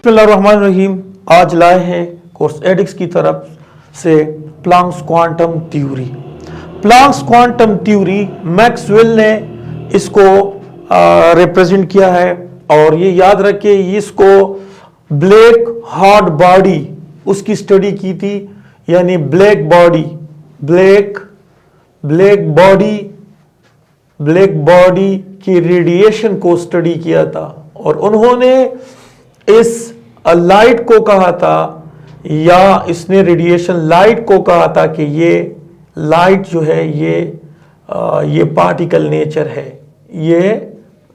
बिस्मिल्लाहिर्रहमानिर्रहीम। आज लाए हैं कोर्स एडिक्स की तरफ से Planck's quantum theory. Planck's quantum theory Maxwell ने इसको रिप्रेजेंट किया है और ये याद रखे इसको ब्लैक हार्ड बॉडी उसकी स्टडी की थी, यानी ब्लैक बॉडी की रेडिएशन को स्टडी किया था और उन्होंने इस लाइट को कहा था, या इसने रेडिएशन लाइट को कहा था कि ये लाइट जो है ये पार्टिकल नेचर है, ये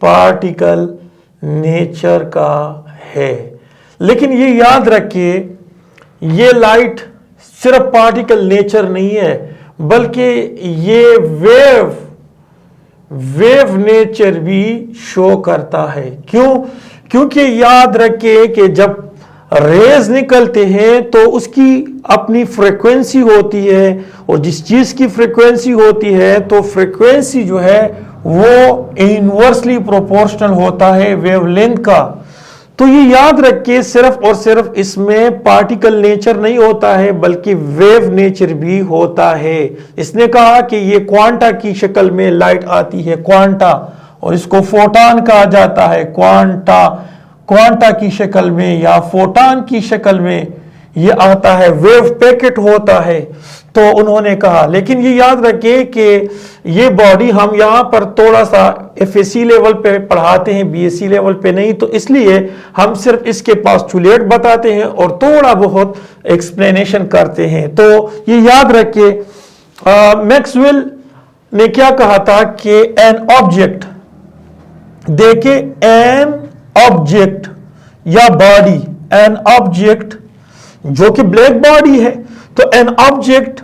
पार्टिकल नेचर का है। लेकिन ये याद रखिए ये लाइट सिर्फ पार्टिकल नेचर नहीं है, बल्कि ये वेव नेचर भी शो करता है। क्यों? क्योंकि याद रखिए कि जब रेज निकलते हैं तो उसकी अपनी फ्रीक्वेंसी होती है और जिस चीज की फ्रीक्वेंसी होती है तो फ्रीक्वेंसी जो है वो इनवर्सली प्रोपोर्शनल होता है वेवलेंथ का। तो ये याद रखिए सिर्फ और सिर्फ इसमें पार्टिकल नेचर नहीं होता है बल्कि वेव नेचर भी होता है। इसने कहा कि ये क्वांटा की शक्ल में लाइट आती है, क्वांटा, और इसको फोटॉन कहा जाता है। क्वांटा की शक्ल में या फोटॉन की शक्ल में ये आता है, वेव पैकेट होता है। तो उन्होंने कहा, लेकिन ये याद रखिए कि ये बॉडी हम यहाँ पर थोड़ा सा FSC लेवल पे पढ़ाते हैं, BSc लेवल पे नहीं, तो इसलिए हम सिर्फ इसके पोस्टुलेट बताते हैं और थोड़ा बहुत एक्सप्लेनेशन करते हैं। तो ये याद रखिए मैक्सवेल ने क्या कहा था कि एन ऑब्जेक्ट, देखे एन ऑब्जेक्ट या बॉडी, एन ऑब्जेक्ट जो कि ब्लैक बॉडी है, तो an object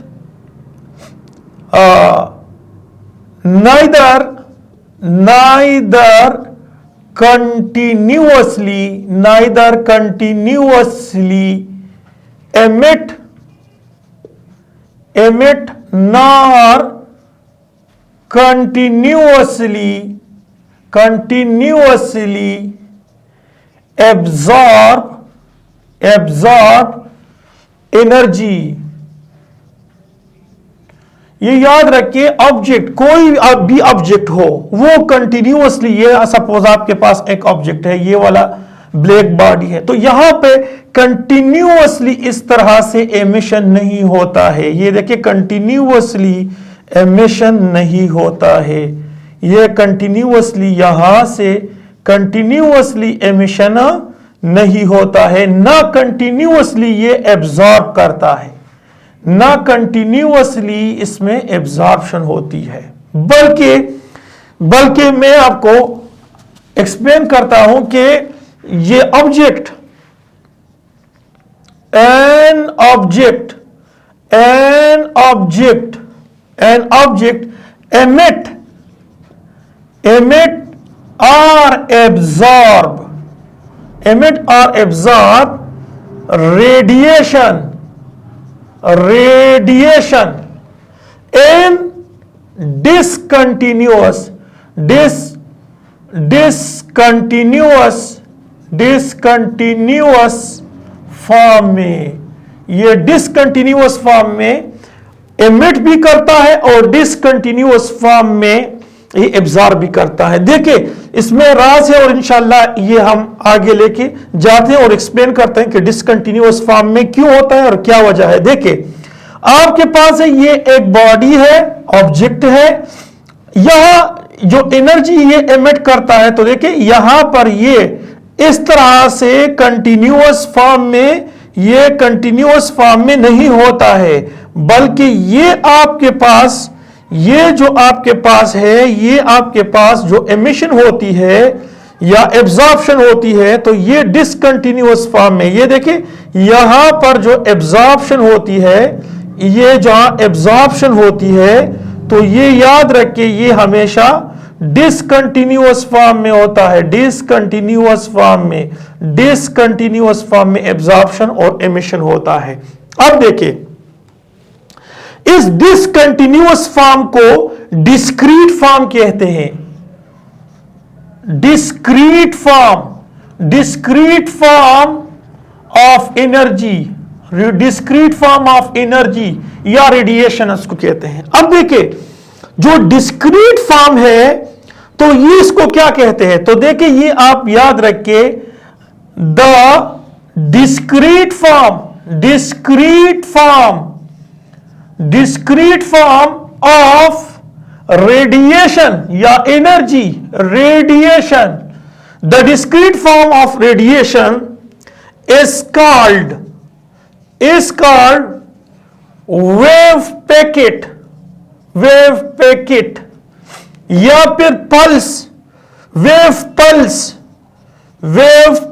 neither continuously emit nor continuously absorb energy. ये याद रखिए ऑब्जेक्ट, कोई भी ऑब्जेक्ट हो वो कंटिन्यूअसली, ये सपोज आपके पास एक ऑब्जेक्ट है, ये वाला ब्लैक बॉडी है, तो यहां पे कंटिन्यूअसली इस तरह से एमिशन नहीं होता है। ये देखिए कंटिन्यूअसली एमिशन नहीं होता है, ये कंटिन्यूअसली यहां से कंटिन्यूअसली एमिशन नहीं होता है, ना कंटिन्यूअसली ये एब्जॉर्ब करता है, ना कंटिन्यूअसली इसमें एब्जॉर्प्शन होती है। बल्कि मैं आपको एक्सप्लेन करता हूं कि ये object, an object emit or absorb radiation in discontinuous form में। ये डिसकंटिन्यूअस फॉर्म में एमिट भी करता है और डिसकंटिन्यूअस फॉर्म में ये एब्जॉर्ब भी करता है। देखिए इसमें राज है और इंशाल्लाह ये हम आगे लेके जाते हैं और एक्सप्लेन करते हैं कि डिसकंटिन्यूअस फॉर्म में क्यों होता है और क्या वजह है। देखिए आपके पास है, ये एक बॉडी है, ऑब्जेक्ट है, यहां जो एनर्जी ये एमिट करता है, तो देखिए यहां पर ये इस तरह से कंटिन्यूअस फॉर्म में, ये कंटिन्यूअस फॉर्म में नहीं होता है, बल्कि ये आपके पास, ये जो आपके पास है, ये आपके पास जो एमिशन होती है या एब्जॉर्प्शन होती है, तो ये डिसकंटिन्यूअस फॉर्म में। ये देखिए यहां पर जो एब्जॉर्प्शन होती है, ये जहां एब्जॉर्प्शन होती है, तो ये याद रखिए ये हमेशा डिसकंटिन्यूअस फॉर्म में होता है, डिसकंटिन्यूअस फॉर्म में एब्जॉर्प्शन और एमिशन होता है। अब देखिए इस डिसकंटिन्यूअस फॉर्म को डिस्क्रीट फॉर्म कहते हैं। Discrete form of energy, discrete form of energy या रेडिएशन उसको कहते हैं। अब देखिए जो डिस्क्रीट फॉर्म है तो ये इसको क्या कहते हैं, तो देखिए ये आप याद रखिए, the discrete form of radiation या energy, radiation, the discrete form of radiation is called wave packet या फिर wave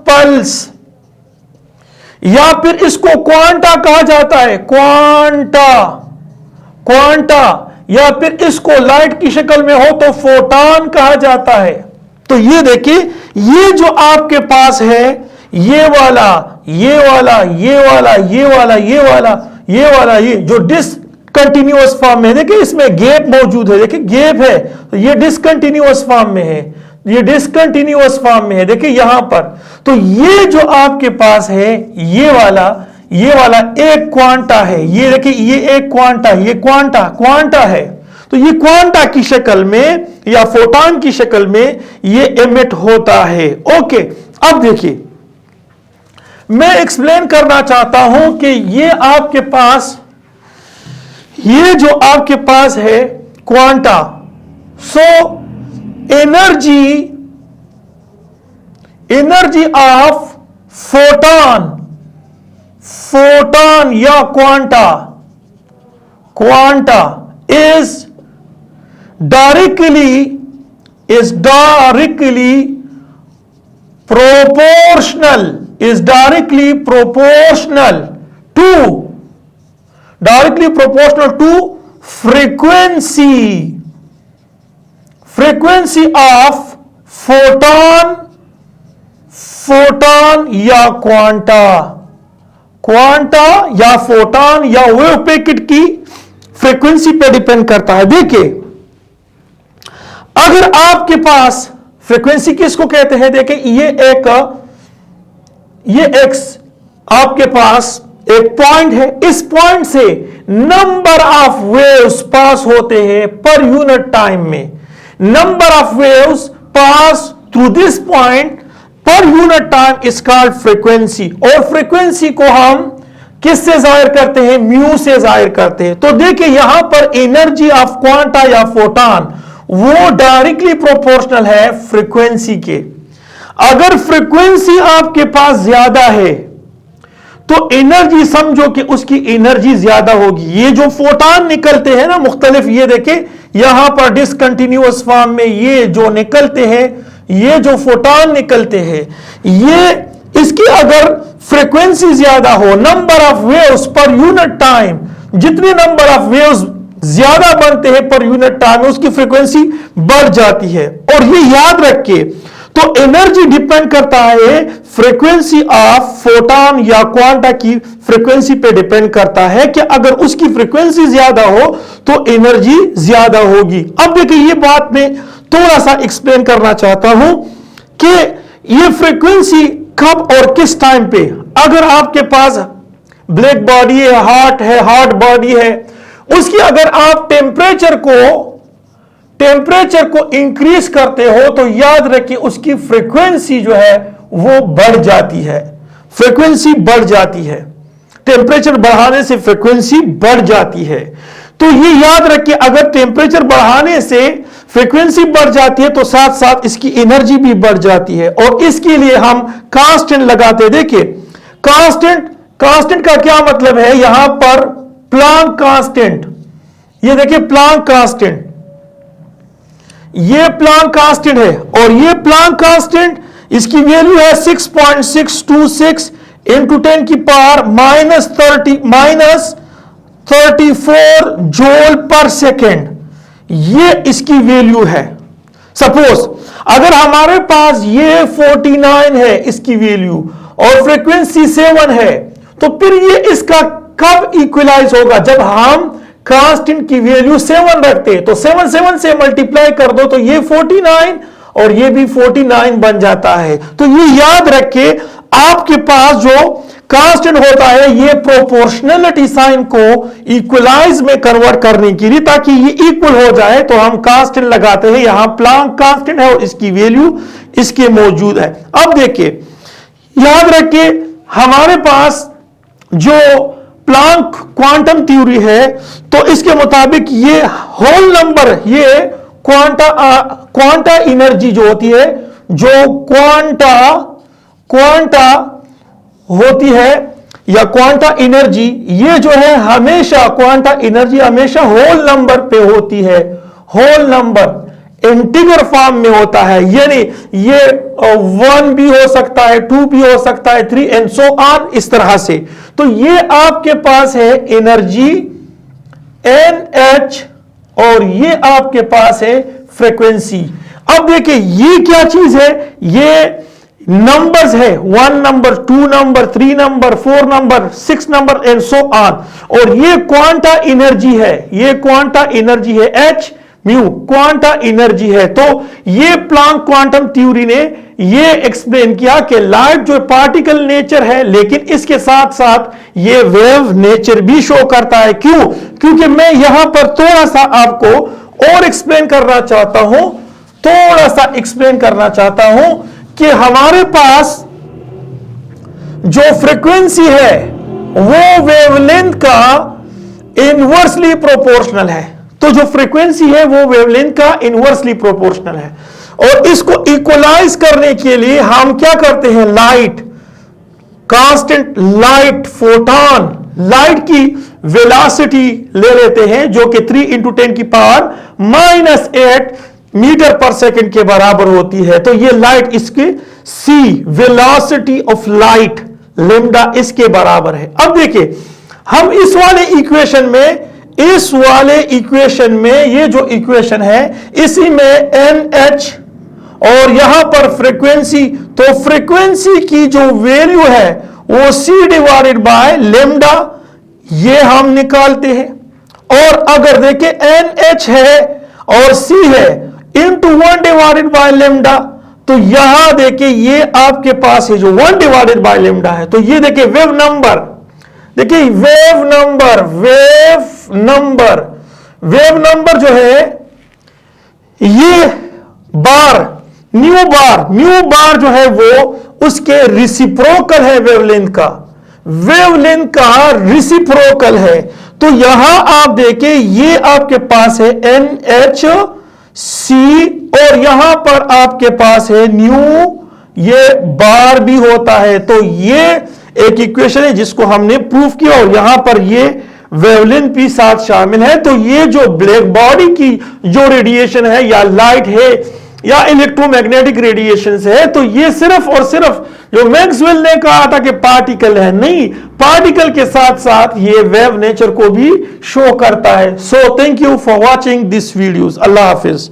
pulse या फिर इसको क्वांटा कहा जाता है, क्वांटा या फिर इसको लाइट की शक्ल में हो तो फोटॉन कहा जाता है। तो ये देखिए ये जो आपके पास है ये वाला ये जो डिसकंटिन्यूअस फॉर्म में, देखिए इसमें गैप मौजूद है, देखिए गैप है, तो ये डिसकंटिन्यूअस फॉर्म में है, ये डिसकंटिन्यूअस फॉर्म में है, देखिए यहां पर। तो ये जो आपके पास है ये वाला एक क्वांटा है, ये देखिए ये एक क्वांटा, ये क्वांटा है। तो ये क्वांटा की शक्ल में या फोटॉन की शक्ल में ये एमिट होता है। ओके, अब देखिए मैं एक्सप्लेन करना चाहता हूं कि ये आपके पास, ये जो आपके पास है quanta, so energy of photon या quanta is directly proportional to frequency of photon या फोटॉन या वेव पैकेट की फ्रीक्वेंसी पे डिपेंड करता है। देखिए अगर आपके पास फ्रीक्वेंसी किसको कहते हैं, देखिए ये एक्स आपके पास एक पॉइंट है, इस पॉइंट से नंबर ऑफ वेव्स पास होते हैं पर यूनिट टाइम में, number of waves pass through this point per unit time is called frequency. और फ्रीक्वेंसी को हम किससे जाहिर करते हैं, म्यू से जाहिर करते हैं। तो देखिए यहां पर एनर्जी ऑफ क्वांटा या फोटॉन वो डायरेक्टली प्रोपोर्शनल है फ्रीक्वेंसी के। अगर फ्रीक्वेंसी आपके पास ज्यादा है तो एनर्जी समझो कि उसकी एनर्जी ज्यादा होगी। ये जो फोटॉन निकलते हैं ना मुख्तलिफ, ये देखे यहां पर डिसकंटिन्यूअस फॉर्म में ये जो निकलते हैं, ये जो फोटॉन निकलते हैं, ये इसकी अगर फ्रीक्वेंसी ज्यादा हो, number of waves per unit time, जितने नंबर ऑफ वेव्स ज्यादा बनते हैं पर यूनिट टाइम में उसकी फ्रीक्वेंसी बढ़ जाती है। और ये याद रखिए, तो एनर्जी डिपेंड करता है फ्रीक्वेंसी ऑफ फोटॉन या क्वांटा की फ्रीक्वेंसी पे डिपेंड करता है कि अगर उसकी फ्रीक्वेंसी ज्यादा हो तो एनर्जी ज्यादा होगी। अब देखिए ये बात मैं थोड़ा सा एक्सप्लेन करना चाहता हूं कि ये फ्रीक्वेंसी कब और किस टाइम पे, अगर आपके पास ब्लैक बॉडी है, हार्ट बॉडी है, उसकी अगर आप टेम्परेचर को इंक्रीज करते हो तो याद रखिए उसकी फ्रीक्वेंसी जो है वो बढ़ जाती है, फ्रीक्वेंसी बढ़ जाती है, टेम्परेचर बढ़ाने से फ्रीक्वेंसी बढ़ जाती है। तो ये याद रखिए अगर टेम्परेचर बढ़ाने से फ्रीक्वेंसी बढ़ जाती है तो साथ साथ इसकी एनर्जी भी बढ़ जाती है। और इसके लिए हम कांस्टेंट लगाते हैं। देखिए कांस्टेंट का क्या मतलब है, यहां पर प्लांक कांस्टेंट, ये देखिए प्लांक कांस्टेंट, ये प्लांक कांस्टेंट है और ये प्लांक कांस्टेंट इसकी वैल्यू है 6.626 इंटू 10 की पावर -34 जूल पर सेकेंड, ये इसकी वैल्यू है। सपोज अगर हमारे पास ये 49 है इसकी वैल्यू और फ्रीक्वेंसी 7 है, तो फिर ये इसका कब इक्वलाइज होगा, जब हम कांस्टेंट की वैल्यू 7 रखते हैं। तो 7 से मल्टीप्लाई कर दो तो ये 49 और ये भी 49 बन जाता है। तो ये याद रखे आपके पास जो कांस्टेंट होता है ये प्रोपोर्शनलिटी साइन को इक्वलाइज में कन्वर्ट करने के लिए, ताकि ये इक्वल हो जाए तो हम कांस्टेंट लगाते हैं। यहां प्लांक कांस्टेंट है और इसकी वैल्यू इसके मौजूद है। अब देखिए, याद रखिए, हमारे पास जो प्लांक क्वांटम थ्योरी है तो इसके मुताबिक ये होल नंबर, ये क्वांटा एनर्जी जो होती है, जो क्वांटा होती है या क्वांटा एनर्जी, ये जो है हमेशा क्वांटा एनर्जी हमेशा होल नंबर पे होती है। होल नंबर इंटीजर फॉर्म में होता है, यानी ये 1 भी हो सकता है, 2 भी हो सकता है, 3 एंड सो ऑन, इस तरह से। तो ये आपके पास है एनर्जी NH और ये आपके पास है फ्रीक्वेंसी। अब देखिए ये क्या चीज है, ये नंबर्स है, 1 number, 2 number, 3 number, 4 number, 6 number and so on. और ये क्वांटा एनर्जी है, ये क्वांटा एनर्जी है H म्यू, क्वांटा एनर्जी है। तो ये प्लांक क्वांटम थ्योरी ने ये एक्सप्लेन किया कि लाइट जो पार्टिकल नेचर है, लेकिन इसके साथ साथ ये वेव नेचर भी शो करता है। क्यों? क्योंकि मैं यहां पर थोड़ा सा आपको और एक्सप्लेन करना चाहता हूं, थोड़ा सा एक्सप्लेन करना चाहता हूं कि हमारे पास जो फ्रीक्वेंसी है वो वेवलेंथ का इनवर्सली प्रोपोर्शनल है। तो जो फ्रीक्वेंसी है वो वेवलेंथ का इनवर्सली प्रोपोर्शनल है, और इसको इक्वलाइज करने के लिए हम क्या करते हैं, light constant, light photon, light की वेलोसिटी ले लेते हैं जो कि 3 × 10⁻⁸ मीटर पर सेकंड के बराबर होती है। तो ये लाइट इसके c velocity of light lambda इसके बराबर है। अब देखिए, हम इस वाले इक्वेशन में ये जो इक्वेशन है इसी में NH और यहां पर फ्रीक्वेंसी, तो फ्रीक्वेंसी की जो वैल्यू है वो c/λ ये हम निकालते हैं। और अगर देखें NH है और C है इंटू 1/λ, तो यहां देखिए ये आपके पास है जो 1/λ है। तो ये देखिए वेव नंबर, देखिए वेव नंबर जो है ये म्यू बार जो है वो उसके रिसिप्रोकल है, वेवलेंथ का रिसिप्रोकल है। तो यहां आप देखिए ये आपके पास है NHC और यहां पर आपके पास है न्यू, ये बार भी होता है। तो ये एक इक्वेशन है जिसको हमने प्रूफ किया और यहां पर ये वेवलेंथ भी साथ शामिल है। तो ये जो ब्लैक बॉडी की जो रेडिएशन है या लाइट है या इलेक्ट्रोमैग्नेटिक रेडिएशन है, तो ये सिर्फ और सिर्फ जो मैक्सवेल ने कहा था कि पार्टिकल है, नहीं, पार्टिकल के साथ साथ ये वेव नेचर को भी शो करता है। So thank you for watching this videos. Allah Hafiz.